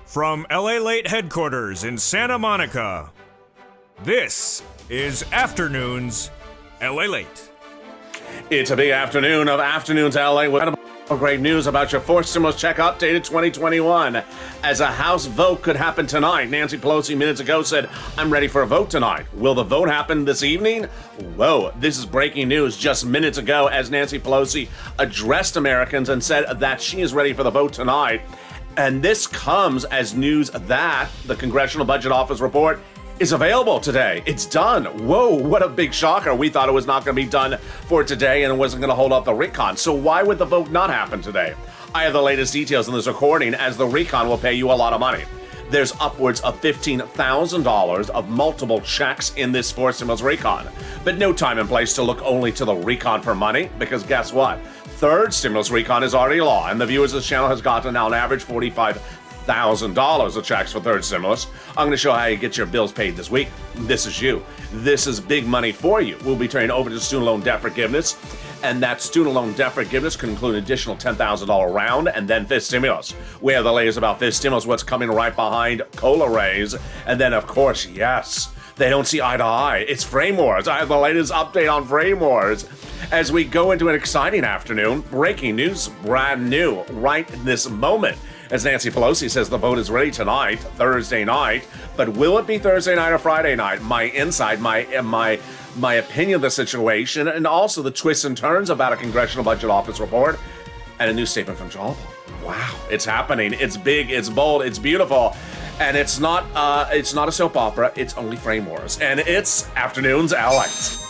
From LALATE headquarters in Santa Monica, this is Afternoons LALATE. It's a big afternoon of Afternoons LA with great news about your fourth stimulus check updated 2021. As a House vote could happen tonight, Nancy Pelosi minutes ago said, "I'm ready for a vote tonight." Will the vote happen this evening? Whoa, this is breaking news just minutes ago as Nancy Pelosi addressed Americans and said that she is ready for the vote tonight. And this comes as news that the Congressional Budget Office report is available today. It's done. Whoa, what a big shocker. We thought it was not going to be done for today and it wasn't going to hold up the RECON. So why would the vote not happen today? I have the latest details in this recording as the RECON will pay you a lot of money. There's upwards of $15,000 of multiple checks in this fourth stimulus RECON. But no time and place to look only to the RECON for money, because guess what? Third stimulus RECON is already law, and the viewers of this channel has gotten now an average $45,000 of checks for third stimulus. I'm going to show how you get your bills paid this week. This is you. This is big money for you. We'll be turning over to student loan debt forgiveness, and that student loan debt forgiveness can include an additional $10,000 round and then fifth stimulus. We have the latest about fifth stimulus, what's coming right behind COLA raise, and then of course, yes, they don't see eye to eye. It's frame wars. I have the latest update on frame wars. As we go into an exciting afternoon, breaking news, brand new, right in this moment. As Nancy Pelosi says the vote is ready tonight, Thursday night, but will it be Thursday night or Friday night? My insight, my opinion of the situation, and also the twists and turns about a Congressional Budget Office report, and a new statement from Joe. Wow, it's happening. It's big, it's bold, it's beautiful, and it's not a soap opera. It's only frame wars, and it's Afternoons LALATE.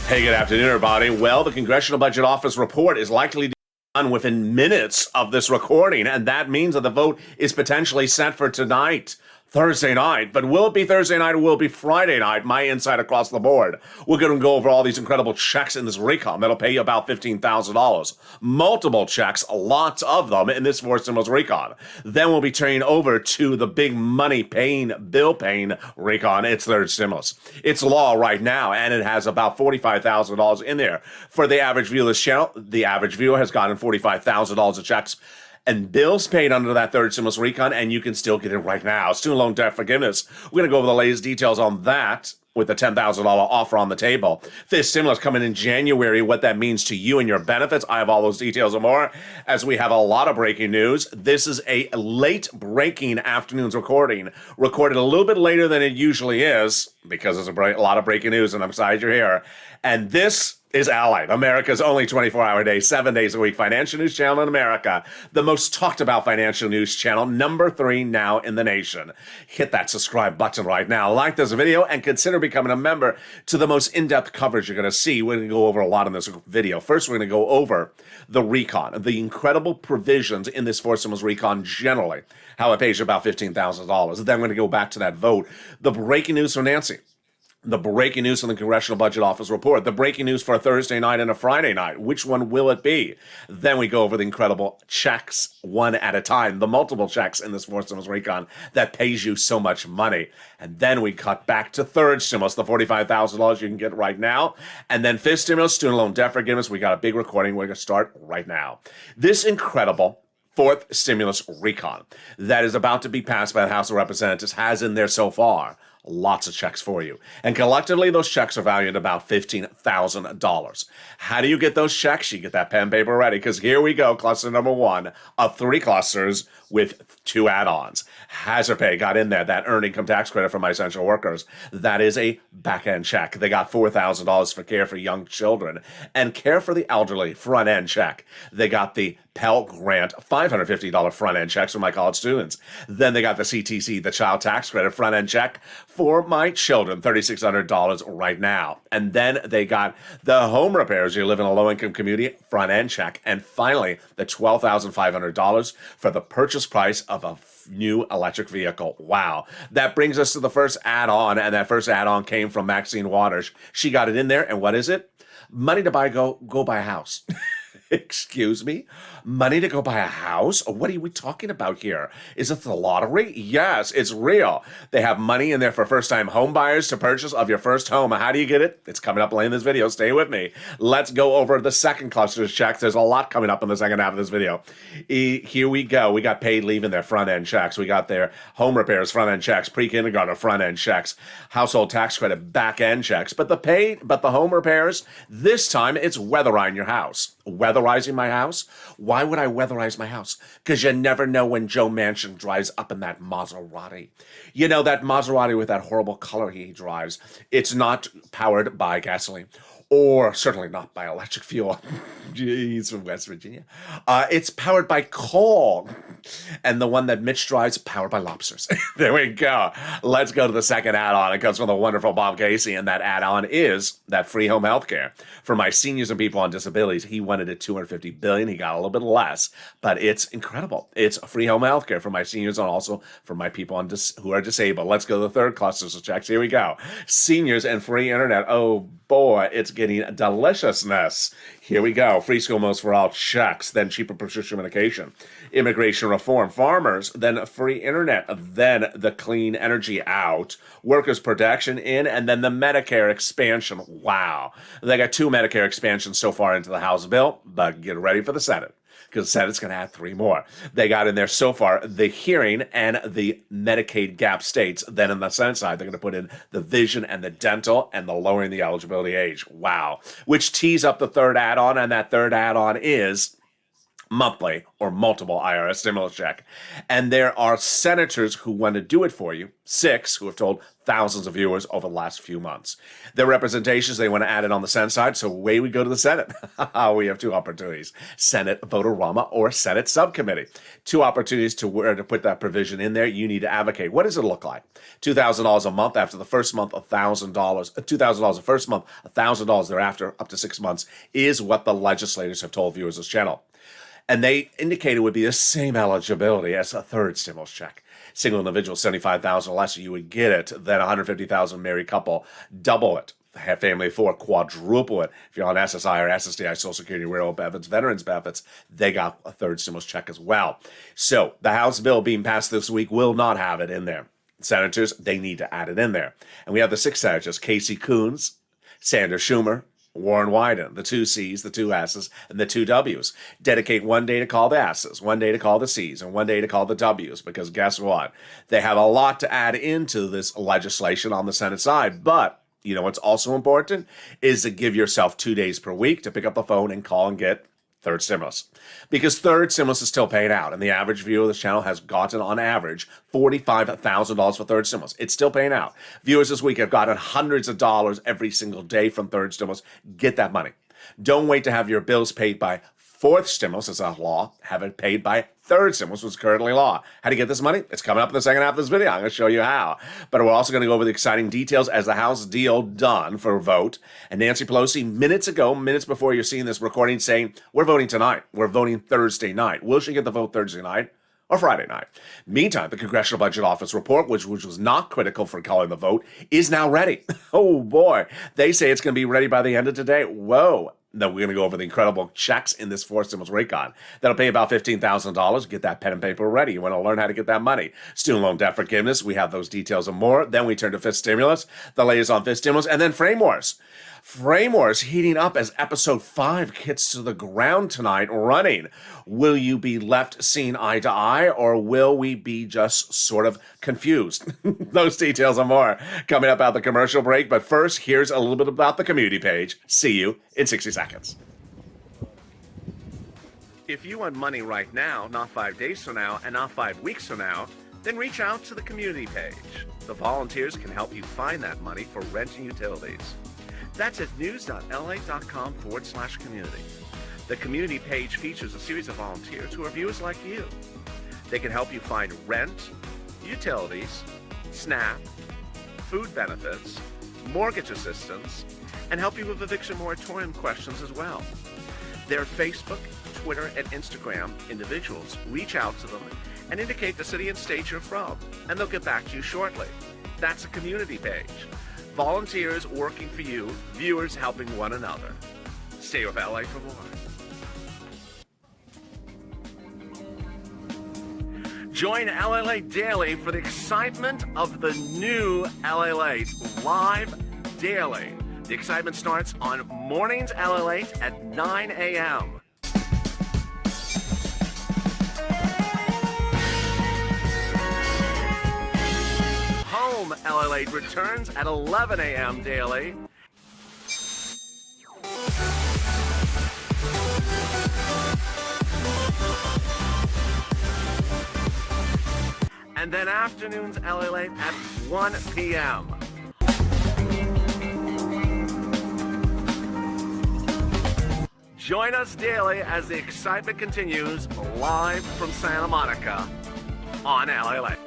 Hey, good afternoon, everybody. Well, the Congressional Budget Office report is likely to be done within minutes of this recording, and that means that the vote is potentially set for tonight, Thursday night. But will it be Thursday night or will it be Friday night? My insight across the board. We're going to go over all these incredible checks in this RECON that'll pay you about $15,000. Multiple checks, lots of them in this fourth stimulus RECON. Then we'll be turning over to the big money paying, bill paying RECON. It's third stimulus. It's law right now, and it has about $45,000 in there. For the average viewer of this channel, the average viewer has gotten $45,000 of checks and bills paid under that third stimulus RECON, and you can still get it right now. Student loan debt forgiveness. We're going to go over the latest details on that with the $10,000 offer on the table. Fifth stimulus coming in January, what that means to you and your benefits. I have all those details and more as we have a lot of breaking news. This is a late breaking afternoon's recording, recorded a little bit later than it usually is because there's a lot of breaking news, and I'm excited you're here. And this is LALATE, America's only 24-hour day, 7 days a week financial news channel in America. The most talked about financial news channel, number 3 now in the nation. Hit that subscribe button right now, like this video, and consider becoming a member to the most in-depth coverage you're going to see. We're going to go over a lot in this video. First, we're going to go over the RECON, the incredible provisions in this fourth stimulus RECON generally, how it pays you about $15,000. Then we're going to go back to that vote. The breaking news from Nancy. The breaking news from the Congressional Budget Office report. The breaking news for a Thursday night and a Friday night. Which one will it be? Then we go over the incredible checks one at a time. The multiple checks in this fourth stimulus RECON that pays you so much money. And then we cut back to third stimulus, the $45,000 you can get right now. And then fifth stimulus, student loan debt forgiveness. We got a big recording. We're going to start right now. This incredible fourth stimulus RECON that is about to be passed by the House of Representatives has in there so far lots of checks for you. And collectively, those checks are valued at about $15,000. How do you get those checks? You get that pen and paper ready, because here we go, cluster number 1 of 3 clusters with 2 add-ons. Hazard pay got in there, that earned income tax credit for my essential workers. That is a back-end check. They got $4,000 for care for young children and care for the elderly, front-end check. They got the Pell Grant $550 front-end checks for my college students. Then they got the CTC, the child tax credit front-end check for my children, $3,600 right now. And then they got the home repairs. You live in a low-income community, front-end check. And finally, the $12,500 for the purchase price of a new electric vehicle. Wow. That brings us to the first add-on, and that first add-on came from Maxine Waters. She got it in there, and what is it? Money to go buy a house. Excuse me? Money to go buy a house? What are we talking about here? Is it the lottery? Yes, it's real. They have money in there for first-time home buyers to purchase of your first home. How do you get it? It's coming up later in this video. Stay with me. Let's go over the second cluster of checks. There's a lot coming up in the second half of this video. Here we go. We got paid leave in their front-end checks. We got their home repairs front-end checks, pre-kindergarten front-end checks, household tax credit back-end checks. But the home repairs, this time it's weatherizing your house. Weatherizing my house? Why would I weatherize my house? Because you never know when Joe Manchin drives up in that Maserati. You know, that Maserati with that horrible color he drives. It's not powered by gasoline. Or certainly not by electric fuel. He's from West Virginia. It's powered by coal. And the one that Mitch drives, powered by lobsters. There we go. Let's go to the second add-on. It comes from the wonderful Bob Casey, and that add-on is that free home health care. For my seniors and people on disabilities, he wanted it $250 billion. He got a little bit less, but it's incredible. It's free home health care for my seniors and also for my people who are disabled. Let's go to the third cluster of checks. Here we go. Seniors and free internet. Oh, boy, it's getting deliciousness. Here we go. Free school meals for all checks, then cheaper prescription medication, immigration reform, farmers, then free internet, then the clean energy out, workers' protection in, and then the Medicare expansion. Wow. They got 2 Medicare expansions so far into the House bill, but get ready for the Senate, because the Senate's going to add 3 more. They got in there so far the hearing and the Medicaid gap states. Then on the Senate side, they're going to put in the vision and the dental and the lowering the eligibility age. Wow. Which tees up the third add-on, and that third add-on is monthly or multiple IRS stimulus check. And there are senators who want to do it for you, 6 who have told thousands of viewers over the last few months. Their representations, they want to add it on the Senate side, so away we go to the Senate. We have 2 opportunities, Senate Vote-A-Rama or Senate Subcommittee. 2 opportunities to where to put that provision in there. You need to advocate. What does it look like? $2,000 a month after the first month, $1,000. $2,000 the first month, $1,000 thereafter, up to 6 months, is what the legislators have told viewers of this channel. And they indicated it would be the same eligibility as a third stimulus check. Single individual, $75,000 or less, you would get it. Then $150,000 married couple, double it. Family of 4, quadruple it. If you're on SSI or SSDI, Social Security, rural benefits, veterans benefits, they got a third stimulus check as well. So the House bill being passed this week will not have it in there. Senators, they need to add it in there. And we have the 6 senators, Casey Coons, Sanders Schumer, Warren Wyden, the 2 C's, the 2 S's, and the 2 W's. Dedicate 1 day to call the S's, 1 day to call the C's, and 1 day to call the W's, because guess what? They have a lot to add into this legislation on the Senate side. But, you know what's also important is to give yourself 2 days per week to pick up the phone and call and get third stimulus. Because third stimulus is still paid out, and the average viewer of this channel has gotten, on average, $45,000 for third stimulus. It's still paying out. Viewers this week have gotten hundreds of dollars every single day from third stimulus. Get that money. Don't wait to have your bills paid by fourth stimulus, as a law. Have it paid by third stimulus, which is currently law. How to get this money? It's coming up in the second half of this video. I'm going to show you how. But we're also going to go over the exciting details as the House deal done for a vote. And Nancy Pelosi, minutes before you're seeing this recording, saying, we're voting tonight. We're voting Thursday night. Will she get the vote Thursday night or Friday night? Meantime, the Congressional Budget Office report, which was not critical for calling the vote, is now ready. Oh, boy. They say it's going to be ready by the end of today. Whoa. No, we're going to go over the incredible checks in this 4 stimulus RECON. That'll pay about $15,000. Get that pen and paper ready. You want to learn how to get that money. Student loan debt forgiveness. We have those details and more. Then we turn to fifth stimulus, the latest on fifth stimulus, and then frame wars. Frame wars heating up as episode 5 hits to the ground tonight running. Will you be left seeing eye to eye, or will we be just sort of confused? Those details and more coming up out the commercial break. But first, here's a little bit about the community page. See you in 60 seconds. If you want money right now, not 5 days from now, and not 5 weeks from now, then reach out to the community page. The volunteers can help you find that money for rent and utilities. That's at news.la.com/community. The community page features a series of volunteers who are viewers like you. They can help you find rent, utilities, SNAP, food benefits, mortgage assistance, and help you with eviction moratorium questions as well. Their Facebook, Twitter, and Instagram individuals reach out to them and indicate the city and state you're from, and they'll get back to you shortly. That's a community page. Volunteers working for you, viewers helping one another. Stay with LA for more. Join LALATE daily for the excitement of the new LALATE live daily. The excitement starts on mornings LALATE at 9 a.m. Home LALATE returns at 11 a.m. daily. And then afternoons LALATE at 1 p.m. Join us daily as the excitement continues live from Santa Monica on LALATE.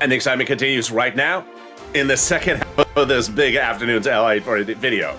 And the excitement continues right now in the second half of this big afternoon's LA video.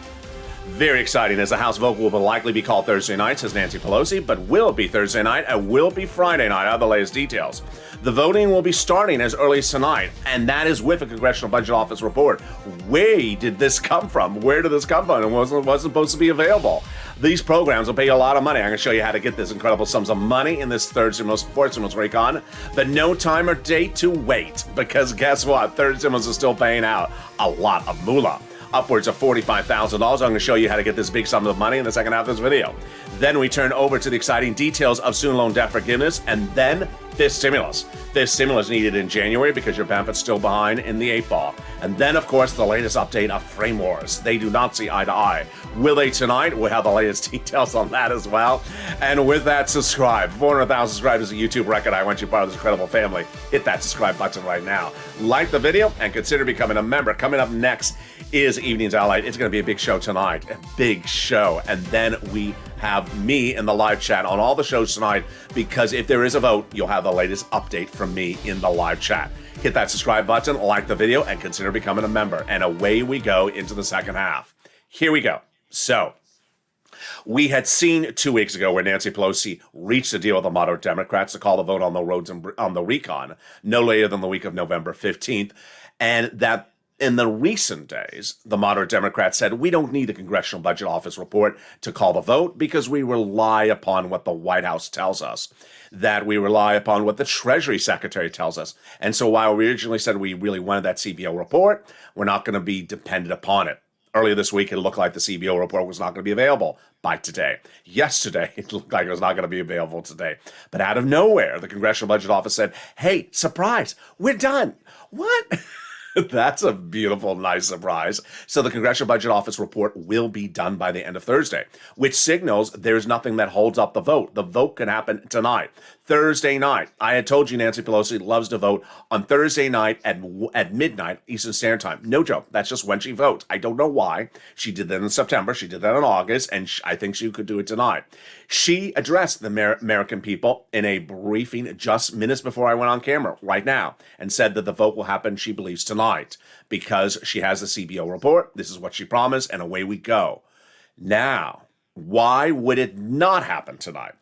Very exciting, as the House vote will likely be called Thursday night, says Nancy Pelosi, but will it be Thursday night and will it be Friday night? Are the latest details. The voting will be starting as early as tonight, and that is with a Congressional Budget Office report. Where did this come from? Where did this come from? It wasn't supposed to be available. These programs will pay you a lot of money. I'm going to show you how to get this incredible sums of money in this third stimulus, fourth stimulus RECON. But no time or date to wait, because guess what? Third stimulus is still paying out a lot of moolah. Upwards of $45,000. I'm going to show you how to get this big sum of money in the second half of this video. Then we turn over to the exciting details of student loan debt forgiveness, and then fifth stimulus. Fifth stimulus needed in January because your benefit's still behind in the 8-ball. And then, of course, the latest update of frame wars. They do not see eye to eye. Will they tonight? We'll have the latest details on that as well. And with that, subscribe. 400,000 subscribers at YouTube record. I want you part of this incredible family. Hit that subscribe button right now. Like the video and consider becoming a member. Coming up next is Evenings LA. It's going to be a big show tonight. A big show. And then we have me in the live chat on all the shows tonight, because if there is a vote, you'll have the latest update from me in the live chat. Hit that subscribe button, like the video, and consider becoming a member. And away we go into the second half. Here we go. So, we had seen 2 weeks ago where Nancy Pelosi reached a deal with the moderate Democrats to call the vote on the roads and on the RECON no later than the week of November 15th. And that in the recent days, the moderate Democrats said, we don't need the Congressional Budget Office report to call the vote because we rely upon what the White House tells us, that we rely upon what the Treasury Secretary tells us. And so while we originally said we really wanted that CBO report, we're not going to be dependent upon it. Earlier this week, it looked like the CBO report was not going to be available by today. Yesterday, it looked like it was not going to be available today. But out of nowhere, the Congressional Budget Office said, hey, surprise, we're done. What? That's a beautiful, nice surprise. So the Congressional Budget Office report will be done by the end of Thursday, which signals there's nothing that holds up the vote. The vote could happen tonight, Thursday night. I had told you Nancy Pelosi loves to vote on Thursday night at midnight Eastern Standard Time. No joke. That's just when she votes. I don't know why. She did that in September. She did that in August, and I think she could do it tonight. She addressed the American people in a briefing just minutes before I went on camera right now and said that the vote will happen, she believes, tonight because she has the CBO report. This is what she promised, and away we go. Now, why would it not happen tonight?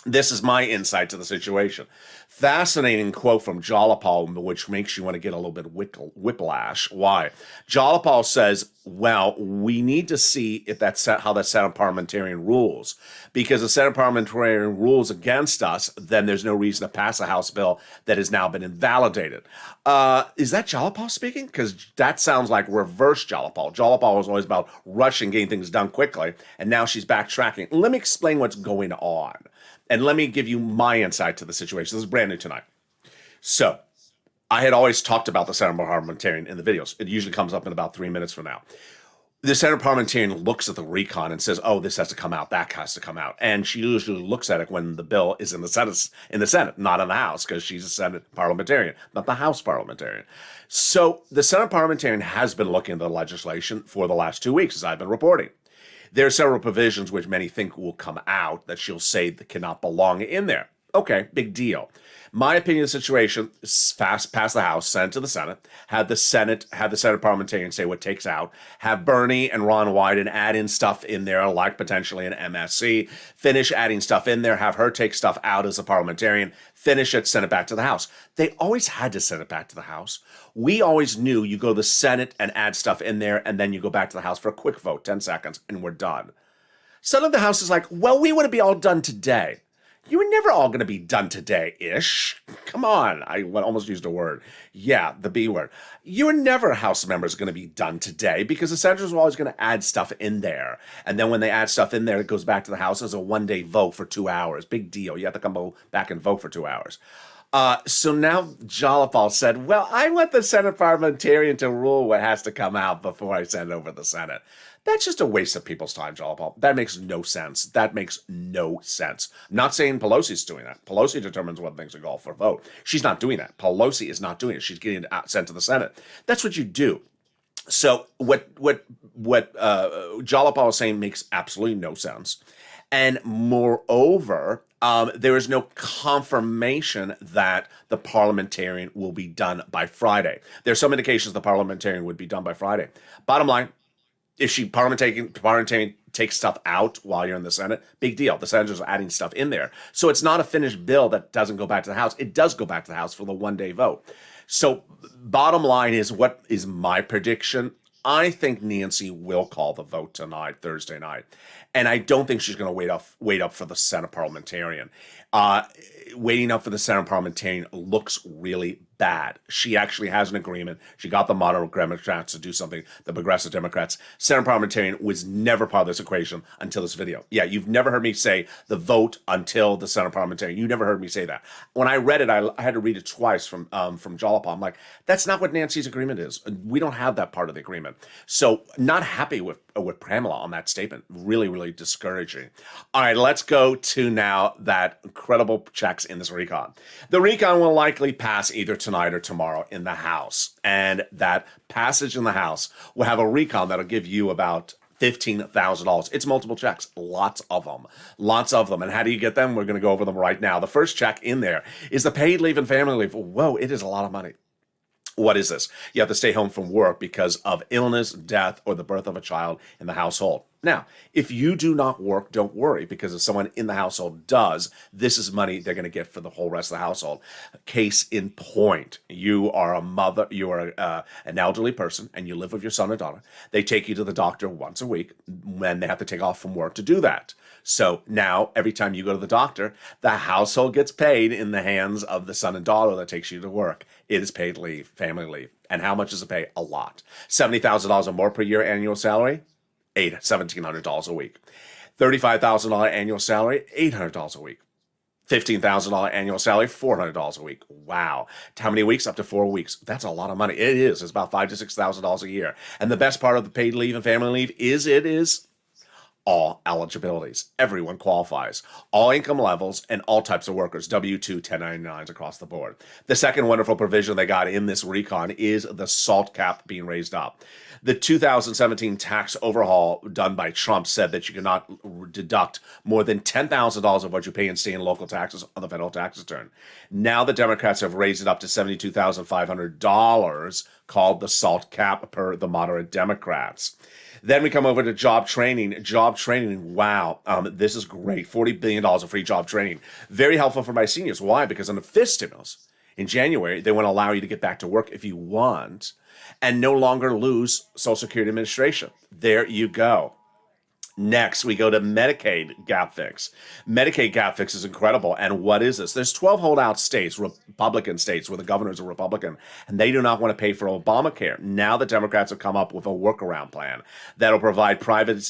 This is my insight to the situation. Fascinating quote from Jalapal, which makes you want to get a little bit whiplash. Why? Jalapal says, well, we need to see if that's how the Senate parliamentarian rules. Because the Senate parliamentarian rules against us, then there's no reason to pass a House bill that has now been invalidated. Is that Jalapal speaking? Because that sounds like reverse Jalapal. Jalapal was always about rushing, getting things done quickly, and now she's backtracking. Let me explain what's going on. And let me give you my insight to the situation. This is brand new tonight. So, I had always talked about the Senate parliamentarian in the videos. It usually comes up in about 3 minutes from now. The Senate parliamentarian looks at the RECON and says, oh, this has to come out, that has to come out. And she usually looks at it when the bill is in the Senate, not in the House, because she's a Senate parliamentarian, not the House parliamentarian. So, the Senate parliamentarian has been looking at the legislation for the last 2 weeks, as I've been reporting. There are several provisions which many think will come out that she'll say that cannot belong in there. Okay, big deal. My opinion of the situation is fast pass the House, send it to the Senate, have the Senate parliamentarians say what takes out, have Bernie and Ron Wyden add in stuff in there, like potentially an MSC, finish adding stuff in there, have her take stuff out as a parliamentarian, finish it, send it back to the House. They always had to send it back to the House. We always knew you go to the Senate and add stuff in there, and then you go back to the House for a quick vote, 10 seconds, and we're done. Suddenly the House is like, well, we want to be all done today. You were never all going to be done today-ish. Come on. I almost used a word. Yeah, the B word. You were never House members going to be done today because the senators were always going to add stuff in there. And then when they add stuff in there, it goes back to the House as a one-day vote for 2 hours. Big deal. You have to come back and vote for 2 hours. So now Jolipal said, well, I want the Senate parliamentarian to rule what has to come out before I send it over to the Senate. That's just a waste of people's time, Jolipal. That makes no sense. That makes no sense. I'm not saying Pelosi's doing that. Pelosi determines what things are called for a vote. She's not doing that. Pelosi is not doing it. She's getting it sent to the Senate. That's what you do. So what Jolipal is saying makes absolutely no sense. And moreover, there is no confirmation that the parliamentarian will be done by Friday. There's some indications the parliamentarian would be done by Friday. Bottom line, if she parliamentarian takes stuff out while you're in the Senate, big deal. The senators are adding stuff in there. So it's not a finished bill that doesn't go back to the House. It does go back to the House for the one-day vote. So bottom line is, what is my prediction? I think Nancy will call the vote tonight, Thursday night. And I don't think she's going to wait up for the Senate parliamentarian. Waiting up for the Senate parliamentarian looks really bad. She actually has an agreement. She got the moderate Democrats to do something, the progressive Democrats. Senate parliamentarian was never part of this equation until this video. Yeah, you've never heard me say the vote until the Senate parliamentarian. You never heard me say that. When I read it, I had to read it twice from Jolipal. I'm like, that's not what Nancy's agreement is. We don't have that part of the agreement. So not happy with Pramila on that statement. Really, really discouraging. All right, let's go to now that incredible checks in this recon. The recon will likely pass either tonight or tomorrow in the House. And that passage in the House will have a recon that'll give you about $15,000. It's multiple checks, lots of them. And how do you get them? We're going to go over them right now. The first check in there is the paid leave and family leave. Whoa, it is a lot of money. What is this? You have to stay home from work because of illness, death, or the birth of a child in the household. Now, if you do not work, don't worry, because if someone in the household does, this is money they're going to get for the whole rest of the household. Case in point, you are a mother, you are an elderly person, and you live with your son or daughter. They take you to the doctor once a week when they have to take off from work to do that. So now, every time you go to the doctor, the household gets paid in the hands of the son and daughter that takes you to work. It is paid leave, family leave. And how much does it pay? A lot. $70,000 or more per year annual salary? $1,700 a week. $35,000 annual salary? $800 a week. $15,000 annual salary? $400 a week. Wow. How many weeks? Up to 4 weeks. That's a lot of money. It is. It's about $5,000 to $6,000 a year. And the best part of the paid leave and family leave is it is all eligibilities. Everyone qualifies. All income levels and all types of workers. W-2, 1099s across the board. The second wonderful provision they got in this recon is the SALT cap being raised up. The 2017 tax overhaul done by Trump said that you cannot deduct more than $10,000 of what you pay in state and local taxes on the federal tax return. Now the Democrats have raised it up to $72,500, called the SALT cap per the moderate Democrats. Then we come over to job training. Job training, wow, this is great. $40 billion of free job training. Very helpful for my seniors. Why? Because on the fifth stimulus in January, they want to allow you to get back to work if you want and no longer lose Social Security Administration. There you go. Next, we go to Medicaid gap fix. Medicaid gap fix is incredible. And what is this? There's 12 holdout states, Republican states, where the governors are Republican, and they do not want to pay for Obamacare. Now the Democrats have come up with a workaround plan that'll provide private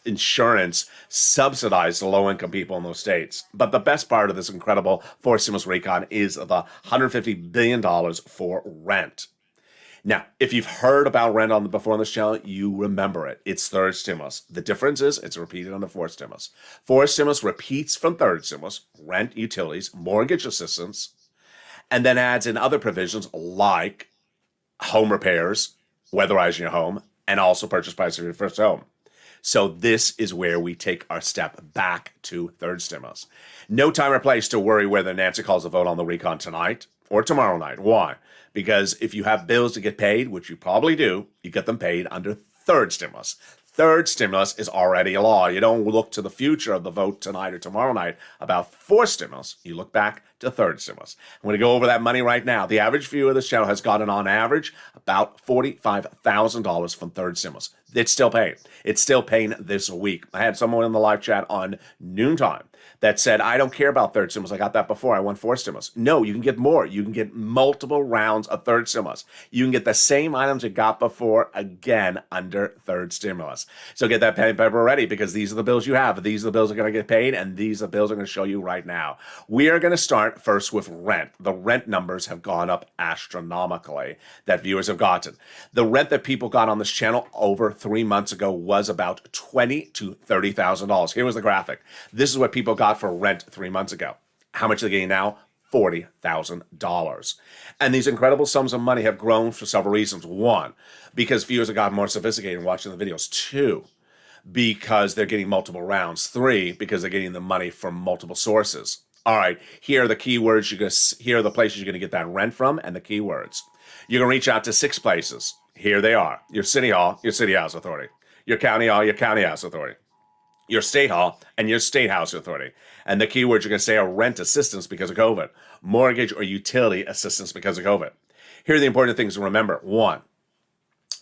insurance subsidized to low-income people in those states. But the best part of this incredible fourth stimulus recon is the $150 billion for rent. Now, if you've heard about rent before on this channel, you remember it. It's third stimulus. The difference is it's repeated on the fourth stimulus. Fourth stimulus repeats from third stimulus, rent, utilities, mortgage assistance, and then adds in other provisions like home repairs, weatherizing your home, and also purchase price of your first home. So this is where we take our step back to third stimulus. No time or place to worry whether Nancy calls a vote on the recon tonight or tomorrow night. Why? Because if you have bills to get paid, which you probably do, you get them paid under third stimulus. Third stimulus is already a law. You don't look to the future of the vote tonight or tomorrow night about fourth stimulus. You look back to third stimulus. I'm going to go over that money right now. The average viewer of this channel has gotten on average about $45,000 from third stimulus. It's still paying. It's still paying this week. I had someone in the live chat on noontime that said, I don't care about third stimulus. I got that before. I won fourth stimulus. No, you can get more. You can get multiple rounds of third stimulus. You can get the same items you got before again under third stimulus. So get that pen and paper ready, because these are the bills you have. These are the bills that are going to get paid, and these are the bills I'm going to show you right now. We are going to start first with rent. The rent numbers have gone up astronomically that viewers have gotten. The rent that people got on this channel over 3 months ago was about $20,000 to $30,000. Here was the graphic. This is what people got for rent 3 months ago. How much are they getting now? $40,000. And these incredible sums of money have grown for several reasons. One, because viewers have gotten more sophisticated in watching the videos. Two, because they're getting multiple rounds. Three, because they're getting the money from multiple sources. All right, here are the keywords. Here are the places you're going to get that rent from, and the keywords. You're going to reach out to 6 places. Here they are: your city hall, your city house authority; your county hall, your county house authority; your state hall, and your state house authority. And the keywords you're going to say are rent assistance because of COVID, mortgage or utility assistance because of COVID. Here are the important things to remember. One,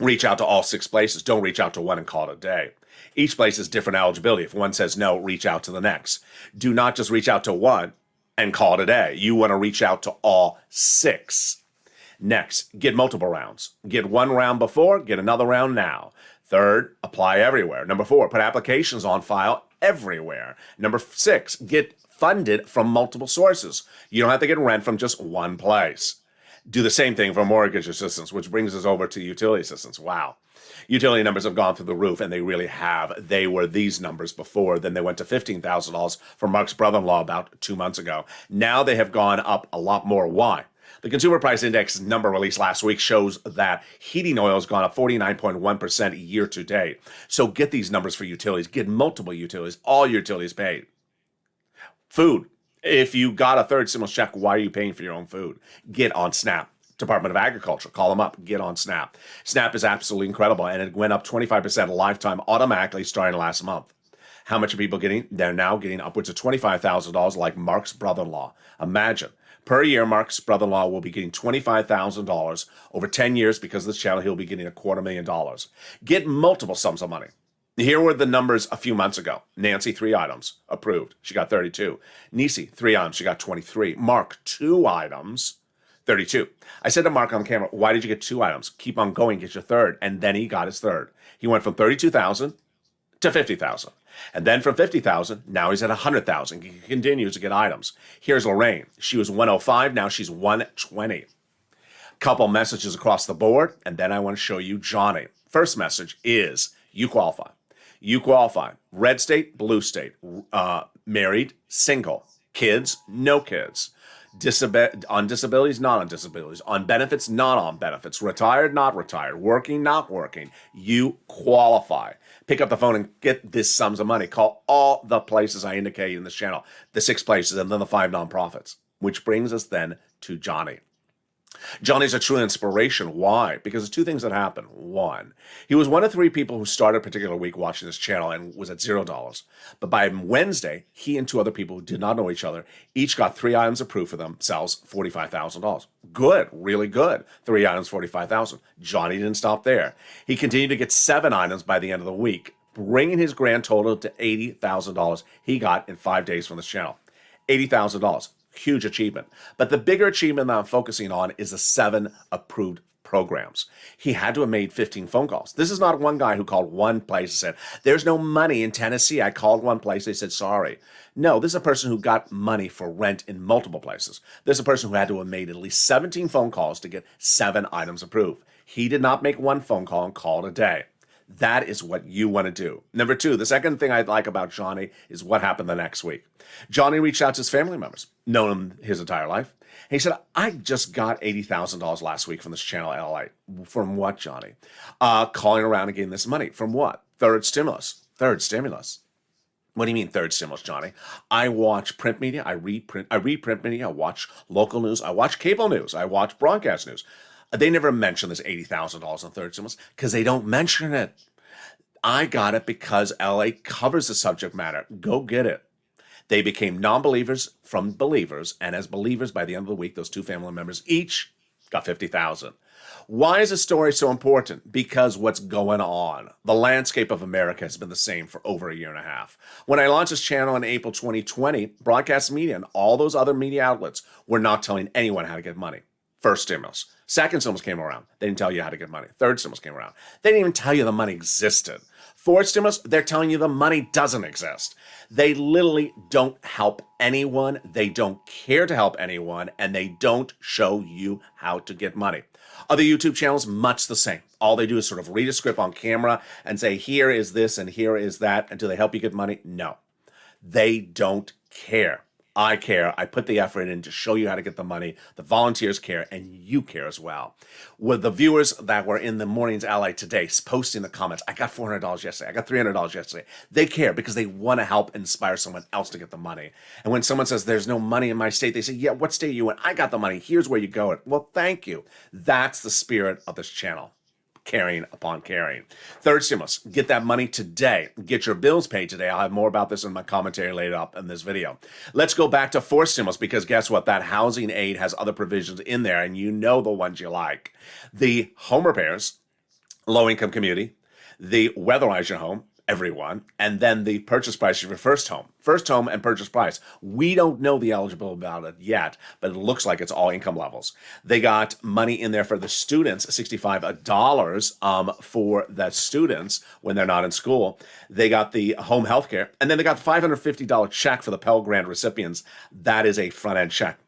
reach out to all 6 places. Don't reach out to one and call it a day. Each place is different eligibility. If one says no, reach out to the next. Do not just reach out to one and call it a day. You want to reach out to all 6. Next, get multiple rounds. Get 1 round before, get another round now. Third, apply everywhere. Number 4, put applications on file everywhere. Number 6, get funded from multiple sources. You don't have to get rent from just one place. Do the same thing for mortgage assistance, which brings us over to utility assistance. Wow. Utility numbers have gone through the roof, and they really have. They were these numbers before. Then they went to $15,000 for Mark's brother-in-law about 2 months ago. Now they have gone up a lot more. Why? The Consumer Price Index number released last week shows that heating oil has gone up 49.1% year to date. So get these numbers for utilities. Get multiple utilities. All utilities paid. Food. If you got a third stimulus check, why are you paying for your own food? Get on SNAP. Department of Agriculture. Call them up. Get on SNAP. SNAP is absolutely incredible, and it went up 25% lifetime automatically starting last month. How much are people getting? They're now getting upwards of $25,000 like Mark's brother-in-law. Imagine. Per year, Mark's brother-in-law will be getting $25,000 over 10 years. Because of this channel, he'll be getting $250,000. Get multiple sums of money. Here were the numbers a few months ago. Nancy, 3 items, approved. She got 32. Nisi, 3 items, she got 23. Mark, 2 items, 32. I said to Mark on camera, why did you get 2 items? Keep on going, get your third. And then he got his third. He went from 32,000 to 50,000. And then from 50,000, now he's at 100,000. He continues to get items. Here's Lorraine. She was 105, now she's 120. Couple messages across the board, and then I want to show you Johnny. First message is, you qualify. You qualify. Red state, blue state. Married, single. Kids, no kids. On disabilities, not on disabilities. On benefits, not on benefits. Retired, not retired. Working, not working. You qualify. Pick up the phone and get this sums of money. Call all the places I indicate in this channel. The 6 places and then the 5 nonprofits. Which brings us then to Johnny. Johnny's a true inspiration. Why? Because there's 2 things that happen. 1, he was one of 3 people who started a particular week watching this channel and was at $0. But by Wednesday, he and 2 other people who did not know each other each got 3 items approved for themselves, $45,000. Good, really good. 3 items, $45,000. Johnny didn't stop there. He continued to get 7 items by the end of the week, bringing his grand total to $80,000 he got in 5 days from this channel. $80,000. Huge achievement. But the bigger achievement that I'm focusing on is the 7 approved programs. He had to have made 15 phone calls. This is not one guy who called one place and said, there's no money in Tennessee. I called one place. They said, sorry. No, this is a person who got money for rent in multiple places. This is a person who had to have made at least 17 phone calls to get 7 items approved. He did not make one phone call and call it a day. That is what you want to do. Number 2, the second thing I like about Johnny is what happened the next week. Johnny reached out to his family members, known him his entire life. And he said, I just got $80,000 last week from this channel, LALATE. From what, Johnny? Calling around and getting this money. From what? Third stimulus. Third stimulus. What do you mean third stimulus, Johnny? I watch print media, I read print media, I watch local news, I watch cable news, I watch broadcast news. They never mention this $80,000 in third stimulus because they don't mention it. I got it because LA covers the subject matter. Go get it. They became non-believers from believers, and as believers, by the end of the week, those two family members each got $50,000. Why is this story so important? Because what's going on? The landscape of America has been the same for over a year and a half. When I launched this channel in April 2020, broadcast media and all those other media outlets were not telling anyone how to get money. First stimulus. Second stimulus came around. They didn't tell you how to get money. Third stimulus came around. They didn't even tell you the money existed. Fourth stimulus, they're telling you the money doesn't exist. They literally don't help anyone. They don't care to help anyone, and they don't show you how to get money. Other YouTube channels, much the same. All they do is sort of read a script on camera and say, here is this and here is that. And do they help you get money? No. They don't care. I care. I put the effort in to show you how to get the money. The volunteers care, and you care as well. With the viewers that were in the Mornings Ally today posting the comments, I got $400 yesterday, I got $300 yesterday. They care because they want to help inspire someone else to get the money. And when someone says there's no money in my state, they say, yeah, what state are you in? I got the money. Here's where you go. Well, thank you. That's the spirit of this channel. Caring upon caring. Third stimulus, get that money today. Get your bills paid today. I'll have more about this in my commentary later up in this video. Let's go back to fourth stimulus because guess what? That housing aid has other provisions in there and you know the ones you like. The home repairs, low-income community, the weatherize your home, everyone, and then the purchase price of your first home. First home and purchase price. We don't know the eligibility about it yet, but it looks like it's all income levels. They got money in there for the students, $65 for the students when they're not in school. They got the home health care, and then they got $550 check for the Pell Grant recipients. That is a front-end check.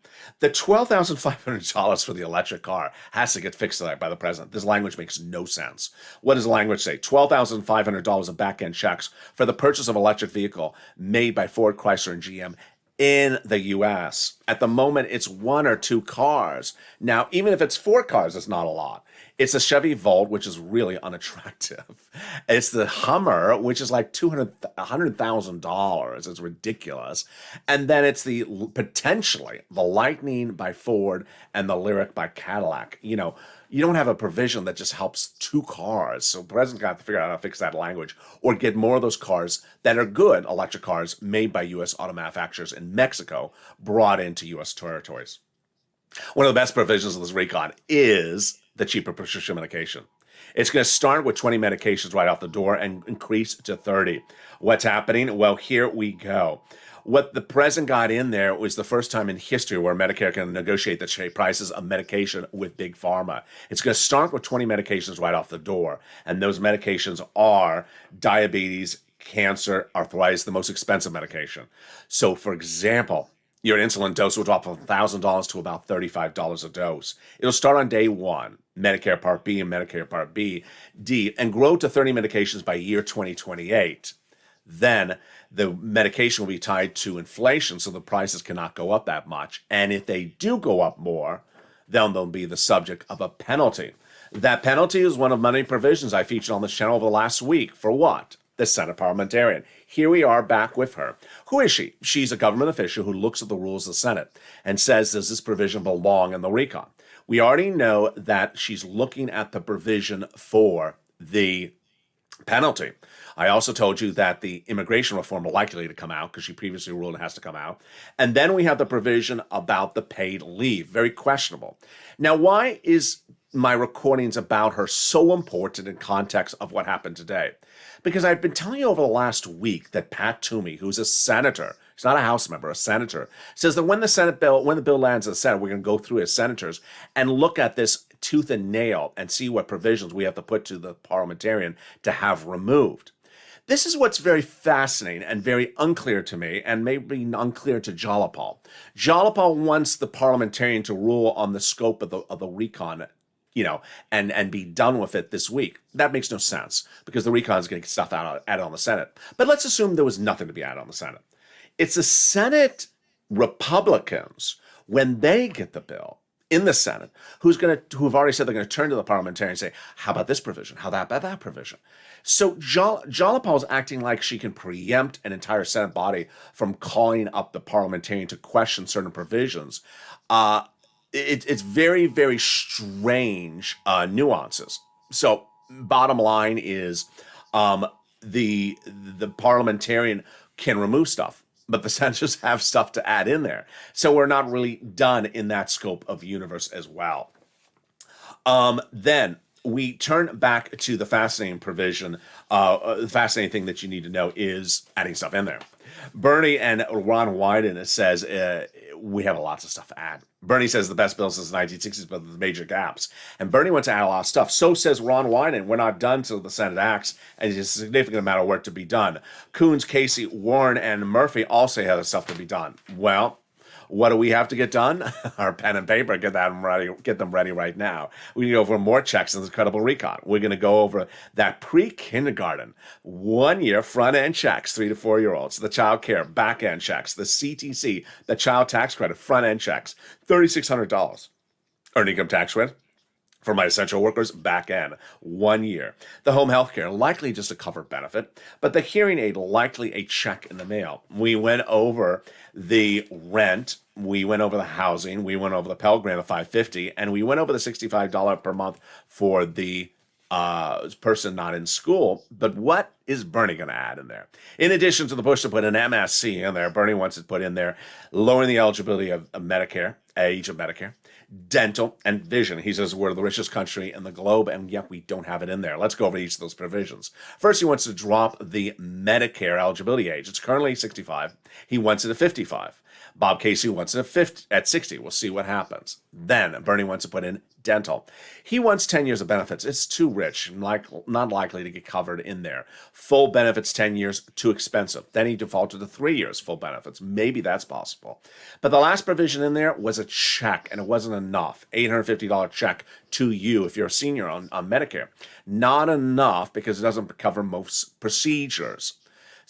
The $12,500 for the electric car has to get fixed by the president. This language makes no sense. What does the language say? $12,500 of back-end checks for the purchase of electric vehicle made by Ford, Chrysler, and GM in the U.S. At the moment, it's one or two cars. Now, even if it's four cars, it's not a lot. It's a Chevy Volt, which is really unattractive. It's the Hummer, which is like $100,000. It's ridiculous. And then it's potentially the Lightning by Ford and the Lyric by Cadillac. You know, you don't have a provision that just helps two cars. So the president's got to figure out how to fix that language or get more of those cars that are good electric cars made by U.S. auto manufacturers in Mexico brought into U.S. territories. One of the best provisions of this RECON is the cheaper prescription medication. It's going to start with 20 medications right off the door and increase to 30. What's happening? Well, here we go. What the president got in there was the first time in history where Medicare can negotiate the prices of medication with Big Pharma. It's going to start with 20 medications right off the door. And those medications are diabetes, cancer, arthritis, the most expensive medication. So, for example, your insulin dose will drop from $1,000 to about $35 a dose. It'll start on day one, Medicare Part B and Medicare Part B, D, and grow to 30 medications by year 2028. Then the medication will be tied to inflation, so the prices cannot go up that much. And if they do go up more, then they'll be the subject of a penalty. That penalty is one of many provisions I featured on this channel over the last week. For what? The Senate parliamentarian. Here we are back with her. Who is she? She's a government official who looks at the rules of the Senate and says, does this provision belong in the RECON? We already know that she's looking at the provision for the penalty. I also told you that the immigration reform are likely to come out because she previously ruled it has to come out. And then we have the provision about the paid leave. Very questionable. Now, why is my recordings about her so important in context of what happened today? Because I've been telling you over the last week that Pat Toomey, who's a senator, he's not a House member, a senator, says that when the bill lands in the Senate, we're going to go through as senators and look at this tooth and nail and see what provisions we have to put to the parliamentarian to have removed. This is what's very fascinating and very unclear to me, and maybe unclear to Jalapal. Jalapal wants the parliamentarian to rule on the scope of the RECON, and be done with it this week. That makes no sense because the RECON is going to get stuff added on the Senate. But let's assume there was nothing to be added on the Senate. It's the Senate Republicans, when they get the bill, in the Senate who have already said they're going to turn to the parliamentarians and say, how about this provision? How about that provision? So Jalapal's acting like she can preempt an entire Senate body from calling up the parliamentarian to question certain provisions. It's very, very strange nuances. So bottom line is the parliamentarian can remove stuff, but the senators have stuff to add in there. So we're not really done in that scope of universe as well. Then we turn back to the fascinating provision. The fascinating thing that you need to know is adding stuff in there. Bernie and Ron Wyden says we have lots of stuff to add. Bernie says the best bill since the 1960s, but with major gaps. And Bernie wants to add a lot of stuff. So says Ron Wyden. We're not done till the Senate acts, and there's a significant amount of work to be done. Coons, Casey, Warren, and Murphy all say have stuff to be done. Well, what do we have to get done? Our pen and paper, get them ready right now. We can go over more checks in this incredible recon. We're going to go over that pre-kindergarten, 1 year front-end checks, 3 to 4 year olds, the child care back-end checks, the CTC, the child tax credit front-end checks, $3,600. Earned income tax credit for my essential workers, back end, 1 year. The home health care, likely just a covered benefit, but the hearing aid, likely a check in the mail. We went over the rent, we went over the housing, we went over the Pell Grant of $550, and we went over the $65 per month for the person not in school. But what is Bernie going to add in there? In addition to the push to put an MSC in there, Bernie wants to put in there lowering the eligibility of Medicare, age of Medicare, dental, and vision. He says we're the richest country in the globe, and yet we don't have it in there. Let's go over each of those provisions. First, he wants to drop the Medicare eligibility age. It's currently 65. He wants it at 55. Bob Casey wants it at 60. We'll see what happens. Then Bernie wants to put in dental. He wants 10 years of benefits. It's too rich, not likely to get covered in there. Full benefits, 10 years, too expensive. Then he defaulted to 3 years full benefits. Maybe that's possible. But the last provision in there was a check, and it wasn't enough. $850 check to you if you're a senior on Medicare. Not enough because it doesn't cover most procedures.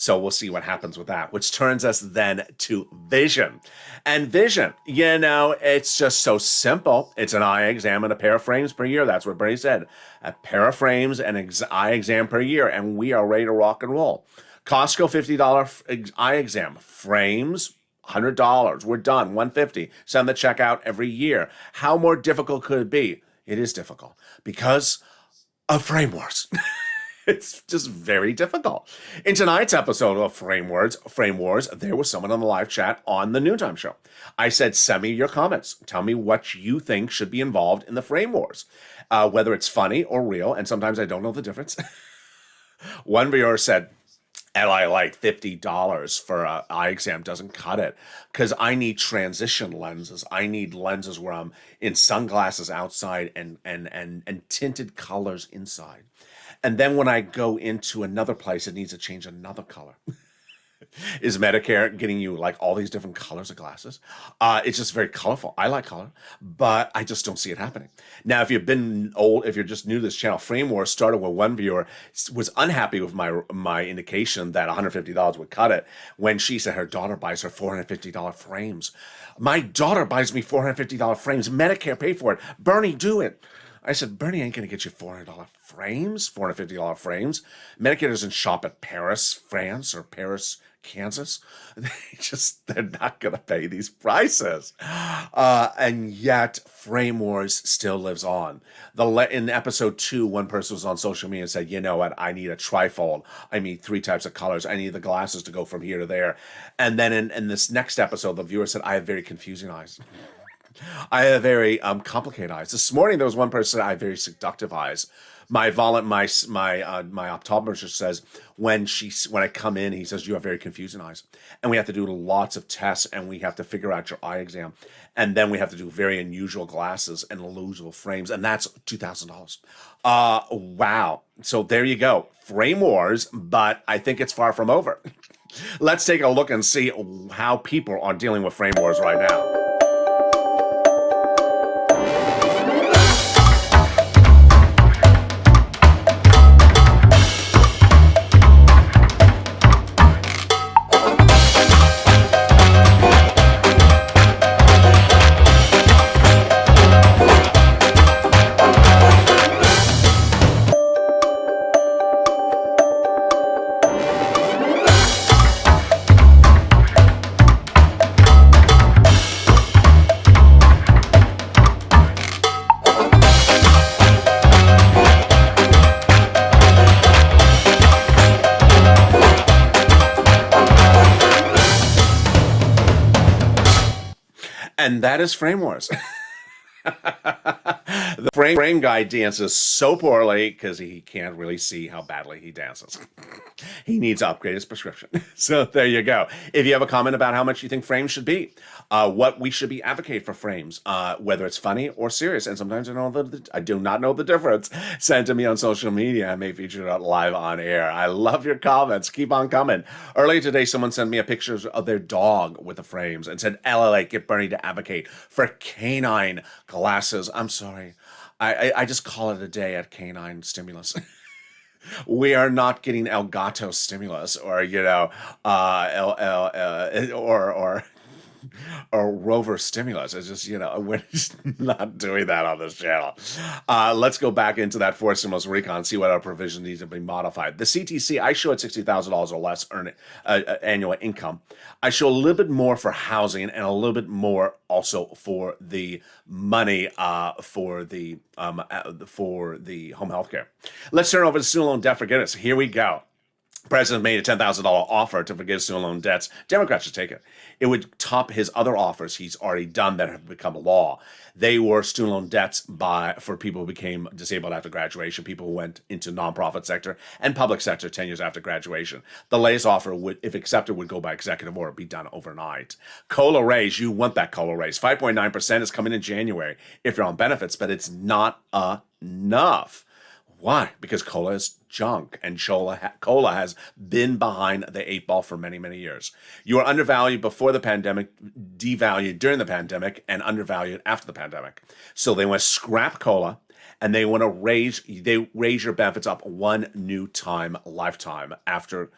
So we'll see what happens with that, which turns us then to vision. And vision, it's just so simple. It's an eye exam and a pair of frames per year. That's what Bernie said. A pair of frames and an eye exam per year, and we are ready to rock and roll. Costco, $50 eye exam. Frames, $100. We're done, $150. Send the check out every year. How more difficult could it be? It is difficult because of frame wars. It's just very difficult. In tonight's episode of Frame Wars, there was someone on the live chat on the noontime show. I said, send me your comments. Tell me what you think should be involved in the Frame Wars, whether it's funny or real, and sometimes I don't know the difference. One viewer said, LALATE, $50 for an eye exam doesn't cut it because I need transition lenses. I need lenses where I'm in sunglasses outside and tinted colors inside. And then when I go into another place, it needs to change another color. Is Medicare getting you like all these different colors of glasses? It's just very colorful. I like color, but I just don't see it happening. Now, if you've been old, if you're just new to this channel, Frame Wars started with one viewer was unhappy with my indication that $150 would cut it when she said her daughter buys her $450 frames. My daughter buys me $450 frames. Medicare pay for it. Bernie, do it. I said, Bernie ain't going to get you $400 frames, $450 frames. Medicare doesn't shop at Paris, France, or Paris, Kansas. They're not going to pay these prices. And yet, Frame Wars still lives on. In episode 2, one person was on social media and said, you know what, I need a trifold. I need 3 types of colors. I need the glasses to go from here to there. And then in this next episode, the viewer said, I have very confusing eyes. I have very complicated eyes. This morning there was one person I have very seductive eyes. My optometrist says when I come in, he says you have very confusing eyes, and we have to do lots of tests, and we have to figure out your eye exam, and then we have to do very unusual glasses and unusual frames, and that's $2,000. Wow! So there you go, Frame Wars, but I think it's far from over. Let's take a look and see how people are dealing with Frame Wars right now. And that is Frame Wars. The frame guy dances so poorly because he can't really see how badly he dances. He needs to upgrade his prescription. So there you go. If you have a comment about how much you think frames should be, what we should be advocate for frames, whether it's funny or serious, and sometimes I do not know the difference, send to me on social media. I may feature it live on air. I love your comments. Keep on coming. Earlier today, someone sent me a picture of their dog with the frames and said, LALATE, get Bernie to advocate for canine glasses. I'm sorry. I just call it a day at canine stimulus. We are not getting Elgato stimulus or, or Rover stimulus. It's just, we're just not doing that on this channel. Let's go back into that forced stimulus recon, see what our provision needs to be modified. The CTC, I show at $60,000 or less annual income. I show a little bit more for housing and a little bit more also for the money for the home health care. Let's turn over to student loan debt forgiveness. Here we go. President made a $10,000 offer to forgive student loan debts. Democrats should take it. It would top his other offers he's already done that have become law. They were student loan debts for people who became disabled after graduation, people who went into nonprofit sector and public sector 10 years after graduation. The latest offer would, if accepted, would go by executive order, be done overnight. COLA raise, you want that COLA raise. 5.9% is coming in January if you're on benefits, but it's not enough. Why? Because COLA is junk, and COLA has been behind the 8 ball for many, many years. You were undervalued before the pandemic, devalued during the pandemic, and undervalued after the pandemic. So they want to scrap COLA, and they want to raise your benefits up one new time, lifetime, after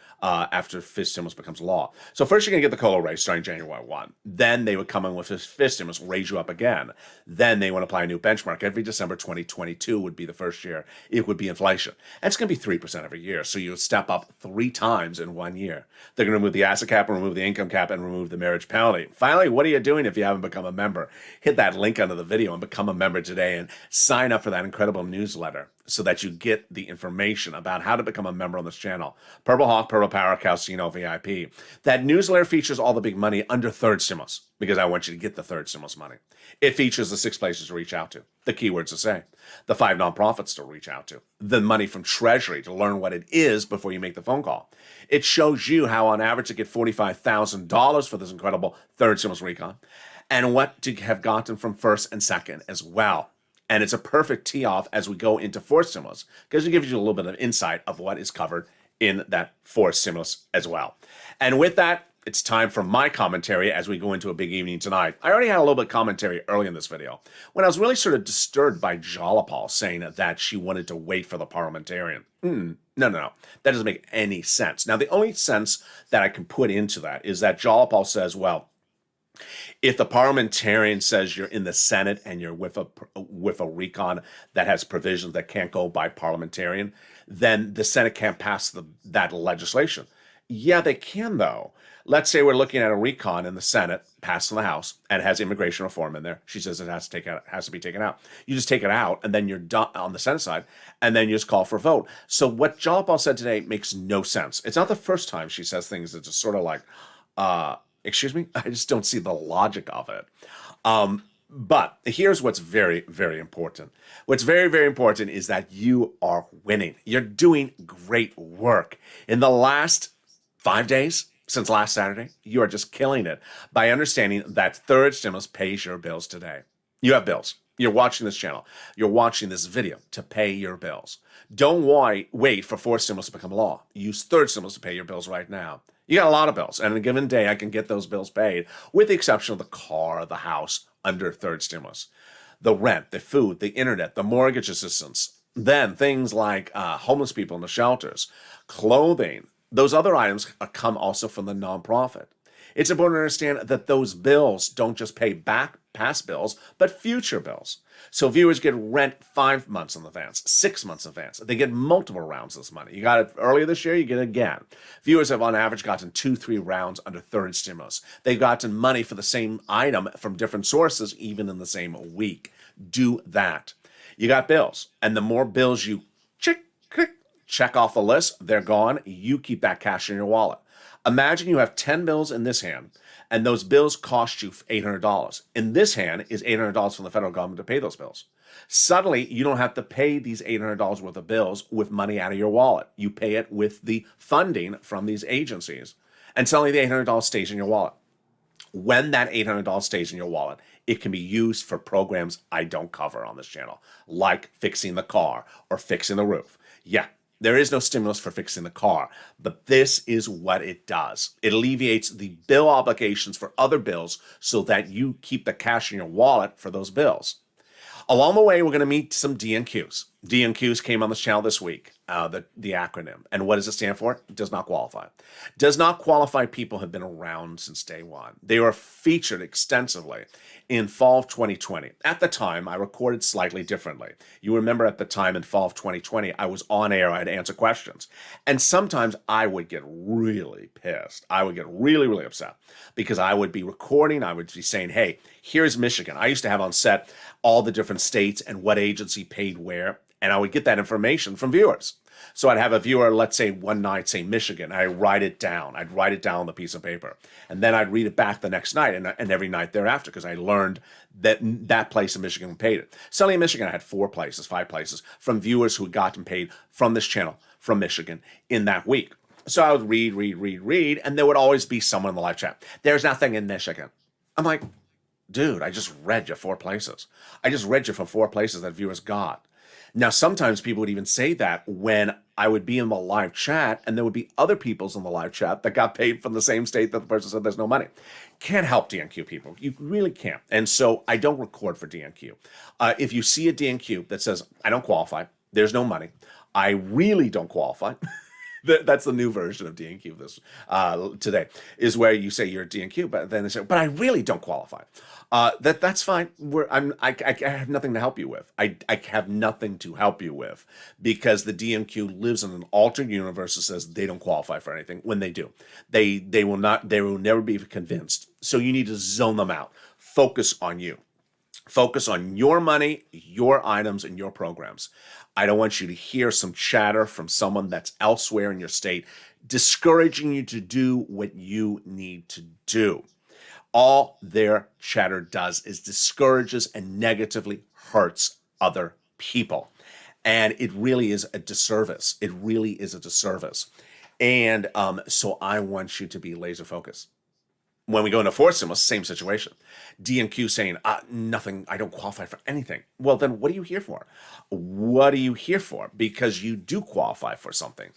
fifth stimulus becomes law. So first you're going to get the COLA raise starting January 1. Then they would come in with this fifth stimulus, raise you up again. Then they want to apply a new benchmark. Every December 2022 would be the first year. It would be inflation. And it's going to be 3% every year. So you would step up 3 times in 1 year. They're going to remove the asset cap and remove the income cap and remove the marriage penalty. Finally, what are you doing if you haven't become a member? Hit that link under the video and become a member today and sign up for that incredible newsletter so that you get the information about how to become a member on this channel. Purple Hawk, Purple Power, Calcino, VIP. That newsletter features all the big money under third stimulus because I want you to get the third stimulus money. It features the 6 places to reach out to, the keywords to say, the 5 nonprofits to reach out to, the money from Treasury to learn what it is before you make the phone call. It shows you how on average to get $45,000 for this incredible third stimulus recon and what to have gotten from first and second as well. And it's a perfect tee-off as we go into fourth stimulus because it gives you a little bit of insight of what is covered in that fourth stimulus as well. And with that, it's time for my commentary as we go into a big evening tonight. I already had a little bit of commentary early in this video when I was really sort of disturbed by Jalapal saying that she wanted to wait for the parliamentarian. No. That doesn't make any sense. Now, the only sense that I can put into that is that Jalapal says, well, if the parliamentarian says you're in the Senate and you're with a recon that has provisions that can't go by parliamentarian, then the Senate can't pass that legislation. Yeah, they can, though. Let's say we're looking at a recon in the Senate, passed in the House, and it has immigration reform in there. She says it has to be taken out. You just take it out, and then you're done on the Senate side, and then you just call for a vote. So what Jalapal said today makes no sense. It's not the first time she says things that just sort of like, excuse me? I just don't see the logic of it. But here's what's very, very important. What's very, very important is that you are winning. You're doing great work. In the last 5 days, since last Saturday, you are just killing it by understanding that third stimulus pays your bills today. You have bills. You're watching this channel. You're watching this video to pay your bills. Don't wait for fourth stimulus to become law. Use third stimulus to pay your bills right now. You got a lot of bills, and on a given day, I can get those bills paid, with the exception of the car, the house, under third stimulus. The rent, the food, the internet, the mortgage assistance. Then things like homeless people in the shelters, clothing. Those other items come also from the nonprofit. It's important to understand that those bills don't just pay back past bills, but future bills. So viewers get rent 5 months in advance, 6 months in advance. They get multiple rounds of this money. You got it earlier this year, you get it again. Viewers have on average gotten 2-3 rounds under third stimulus. They've gotten money for the same item from different sources, even in the same week. Do that. You got bills, and the more bills you check off the list, they're gone. You keep that cash in your wallet. Imagine you have 10 bills in this hand And those bills cost you $800. In this hand is $800 from the federal government to pay those bills. Suddenly, you don't have to pay these $800 worth of bills with money out of your wallet. You pay it with the funding from these agencies. And suddenly the $800 stays in your wallet. When that $800 stays in your wallet, it can be used for programs I don't cover on this channel, like fixing the car or fixing the roof. Yeah, there is no stimulus for fixing the car, but this is what it does. It alleviates the bill obligations for other bills so that you keep the cash in your wallet for those bills. Along the way, we're going to meet some DNQs. DNQs came on this channel this week, the acronym. And what does it stand for? It does not qualify. Does not qualify people have been around since day one. They were featured extensively in fall of 2020. At the time, I recorded slightly differently. You remember at the time in fall of 2020, I was on air, I'd answer questions. And sometimes I would get really pissed. I would get really, really upset because I would be recording, I would be saying, hey, here's Michigan. I used to have on set all the different states and what agency paid where, and I would get that information from viewers. So I'd have a viewer, let's say one night, say Michigan, I write it down. I'd write it down on the piece of paper. And then I'd read it back the next night and every night thereafter because I learned that that place in Michigan paid it. Suddenly in Michigan, I had 5 places from viewers who had gotten paid from this channel, from Michigan, in that week. So I would read, and there would always be someone in the live chat. There's nothing in Michigan. I'm like, dude, I just read you 4 places. I just read you from 4 places that viewers got. Now, sometimes people would even say that when I would be in the live chat and there would be other people's in the live chat that got paid from the same state that the person said there's no money. Can't help DNQ people. You really can't. And so I don't record for DNQ. If you see a DNQ that says, I don't qualify, there's no money, I really don't qualify. That's the new version of DNQ this today, is where you say you're a DNQ, but then they say, but I really don't qualify. That's fine. I have nothing to help you with. I have nothing to help you with because the DNQ lives in an alternate universe that says they don't qualify for anything when they do. They will never be convinced. So you need to zone them out. Focus on you. Focus on your money, your items, and your programs. I don't want you to hear some chatter from someone that's elsewhere in your state discouraging you to do what you need to do. All their chatter does is discourages and negatively hurts other people. And it really is a disservice. It really is a disservice. And so I want you to be laser focused. When we go into fourth stimulus, same situation. DNQ saying, nothing, I don't qualify for anything. Well, then what are you here for? What are you here for? Because you do qualify for something.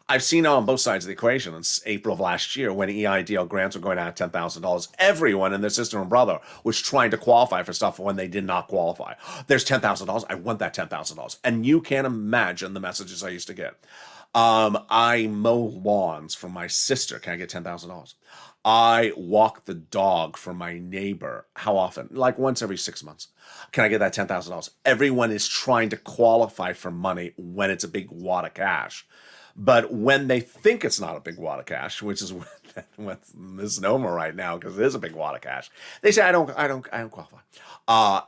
I've seen it on both sides of the equation. In April of last year, when EIDL grants were going out at $10,000, everyone and their sister and brother was trying to qualify for stuff when they did not qualify. There's $10,000. I want that $10,000. And you can't imagine the messages I used to get. I mow lawns for my sister. Can I get $10,000? I walk the dog for my neighbor. How often? Like once every 6 months. Can I get that $10,000? Everyone is trying to qualify for money when it's a big wad of cash. But when they think it's not a big wad of cash, which is what's misnomer right now because it is a big wad of cash, they say I don't qualify,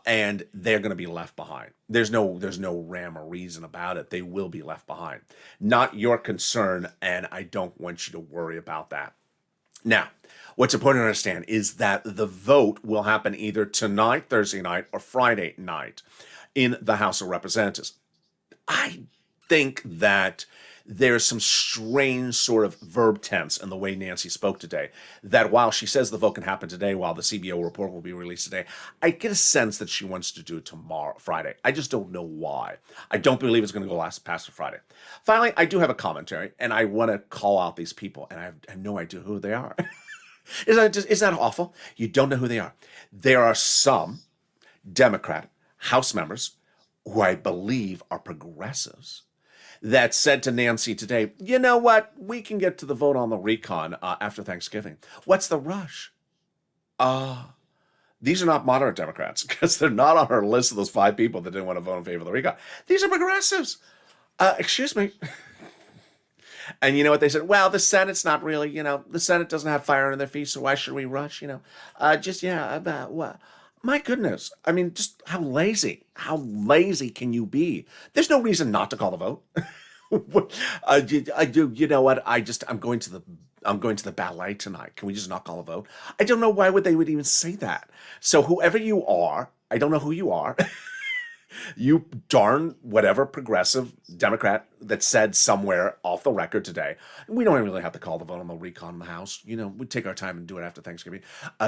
and they're going to be left behind. There's no rhyme or reason about it. They will be left behind. Not your concern, and I don't want you to worry about that. Now, what's important to understand is that the vote will happen either tonight, Thursday night, or Friday night in the House of Representatives. I think that there's some strange sort of verb tense in the way Nancy spoke today, that while she says the vote can happen today, while the CBO report will be released today, I get a sense that she wants to do it tomorrow, Friday. I just don't know why. I don't believe it's going to go past Friday. Finally, I do have a commentary, and I want to call out these people, and I have no idea who they are. Is that awful? You don't know who they are. There are some Democrat House members who I believe are progressives that said to Nancy today, you know what? We can get to the vote on the recon after Thanksgiving. What's the rush? These are not moderate Democrats because they're not on her list of those 5 people that didn't want to vote in favor of the recon. These are progressives. Excuse me. And you know what they said? Well, the Senate's not really, the Senate doesn't have fire under their feet, so why should we rush? About what? My goodness. I mean, just how lazy can you be? There's no reason not to call the vote. You know what? I'm going to I'm going to the ballet tonight. Can we just not call a vote? I don't know why they would even say that. So whoever you are, I don't know who you are. You darn whatever progressive Democrat that said somewhere off the record today, we don't really have to call the vote on the recon in the House. You know, we take our time and do it after Thanksgiving.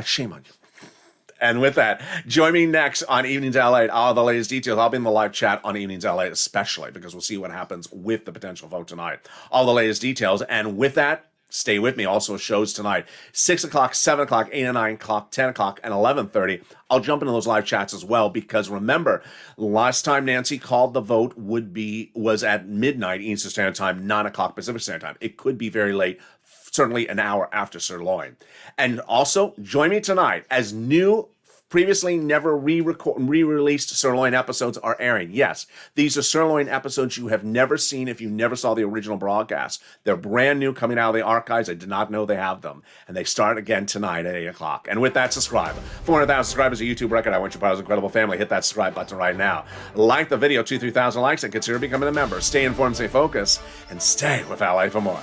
Shame on you. And with that, join me next on Evenings LA. All the latest details. I'll be in the live chat on Evenings LA, especially because we'll see what happens with the potential vote tonight. All the latest details. And with that, stay with me. Also shows tonight, 6 o'clock, 7 o'clock, 8 and 9 o'clock, 10 o'clock, and 11:30. I'll jump into those live chats as well because remember, last time Nancy called the vote was at midnight Eastern Standard Time, 9 o'clock Pacific Standard Time. It could be very late, certainly an hour after Sirloin. And also, join me tonight as new previously never re-released Sirloin episodes are airing. Yes, these are Sirloin episodes you have never seen if you never saw the original broadcast. They're brand new, coming out of the archives. I did not know they have them. And they start again tonight at 8 o'clock. And with that, subscribe. 400,000 subscribers, a YouTube record. I want you part of this incredible family. Hit that subscribe button right now. Like the video, 2,000-3,000 likes, and consider becoming a member. Stay informed, stay focused, and stay with LA for more.